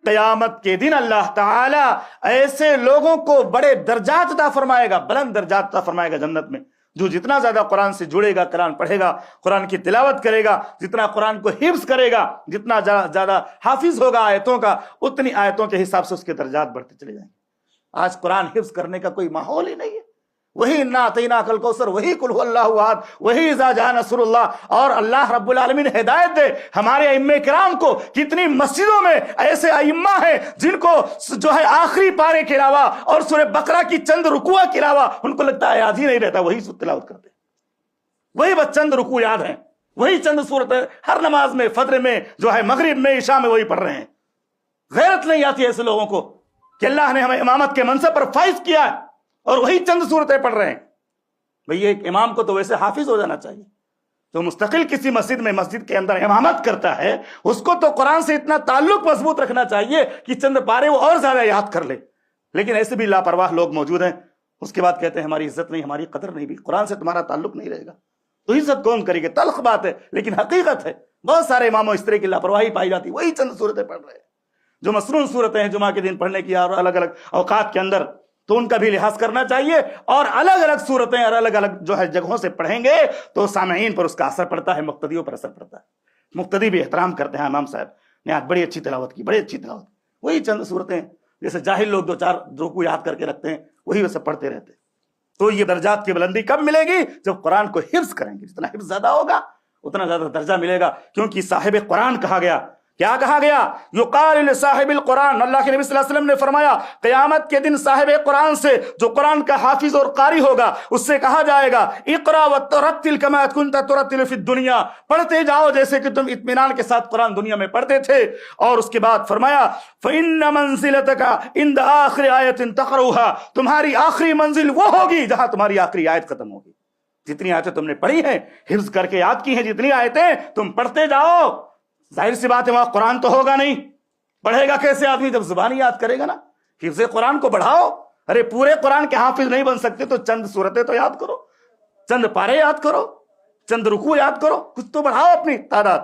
قیامت کے دن اللہ تعالی ایسے لوگوں کو بڑے درجات عطا فرمائے گا، بلند درجات عطا فرمائے گا جنت میں، جو جتنا زیادہ قرآن سے جڑے گا، قرآن پڑھے گا، قرآن کی تلاوت کرے گا، جتنا قرآن کو حفظ کرے گا، جتنا زیادہ حافظ ہوگا آیتوں کا، اتنی آیتوں کے حساب سے اس کے درجات بڑھتے چلے جائیں گے۔ آج قرآن حفظ کرنے کا کوئی ماحول ہی نہیں ہے، وہی انا اعطیناک الکوثر، وہی قل هو اللہ احد، وہی اذا جاء نصر اللہ۔ اور اللہ رب العالمین ہدایت دے ہمارے ائمہ کرام کو، کتنی مسجدوں میں ایسے ائمہ ہیں جن کو جو ہے آخری پارے کے علاوہ اور سورہ بقرہ کی چند رکوع کے علاوہ ان کو لگتا ہے یاد ہی نہیں رہتا، وہی تلاوت کرتے، وہی بس چند رکوع یاد ہیں، وہی چند صورتیں ہر نماز میں، فجر میں، جو ہے مغرب میں، عشاء میں وہی پڑھ رہے ہیں۔ غیرت نہیں آتی ایسے لوگوں کو کہ اللہ نے ہمیں امامت کے منصب پر فائز کیا ہے اور وہی چند صورتیں پڑھ رہے ہیں۔ بھئی ایک امام کو تو ویسے حافظ ہو جانا چاہیے، تو مستقل کسی مسجد میں، مسجد کے اندر امامت کرتا ہے، اس کو تو قرآن سے اتنا تعلق مضبوط رکھنا چاہیے کہ چند پارے وہ اور زیادہ یاد کر لے۔ لیکن ایسے بھی لاپرواہ لوگ موجود ہیں، اس کے بعد کہتے ہیں ہماری عزت نہیں، ہماری قدر نہیں، بھی قرآن سے تمہارا تعلق نہیں رہے گا تو عزت کون کرے گا؟ تلخ بات ہے لیکن حقیقت ہے، بہت سارے اماموں اس طرح کی لاپرواہی پائی جاتی، وہی چند صورتیں پڑھ رہے ہیں جو مسنون صورتیں ہیں جمعہ کے دن پڑھنے کی، اور الگ الگ اوقات کے اندر، تو ان کا بھی لحاظ کرنا چاہیے۔ اور الگ الگ صورتیں اور الگ الگ جو ہے جگہوں سے پڑھیں گے تو سامعین پر اس کا اثر پڑتا ہے، مقتدیوں پر اثر پڑتا ہے، مقتدی بھی احترام کرتے ہیں، امام صاحب نے آج بڑی اچھی تلاوت کی، بڑی اچھی تلاوت، وہی چند صورتیں جیسے جاہل لوگ دو چار رکوع یاد کر کے رکھتے ہیں وہی ویسے پڑھتے رہتے ہیں۔ تو یہ درجات کی بلندی کب ملے گی؟ جب قرآن کو حفظ کریں گے، جتنا حفظ زیادہ ہوگا اتنا زیادہ درجہ ملے گا، کیونکہ صاحب قرآن کہا گیا۔ کیا کہا گیا؟ یقال لصاحب القرآن، اللہ کے نبی صلی اللہ علیہ وسلم نے فرمایا قیامت کے دن صاحب قرآن سے، جو قرآن کا حافظ اور قاری ہوگا، اس سے کہا جائے گا اقرا وترتل کما كنت ترتل فی الدنیا، پڑھتے جاؤ جیسے کہ تم اطمینان کے ساتھ قرآن دنیا میں پڑھتے تھے۔ اور اس کے بعد فرمایا فإن منزلتك عند آخر آیت تقرؤها، تمہاری آخری منزل وہ ہوگی جہاں تمہاری آخری آیت ختم ہوگی۔ جتنی آیتیں تم نے پڑھی ہیں، حفظ کر کے یاد کی ہیں، جتنی آیتیں تم پڑھتے جاؤ، ظاہر سی بات ہے وہاں قرآن تو ہوگا نہیں، پڑھے گا کیسے آدمی جب زبانی یاد کرے گا نا؟ حفظ قرآن کو بڑھاؤ، ارے پورے قرآن کے حافظ نہیں بن سکتے تو چند صورتیں تو یاد کرو، چند پارے یاد کرو، چند رکوع یاد کرو، کچھ تو بڑھاؤ اپنی تعداد۔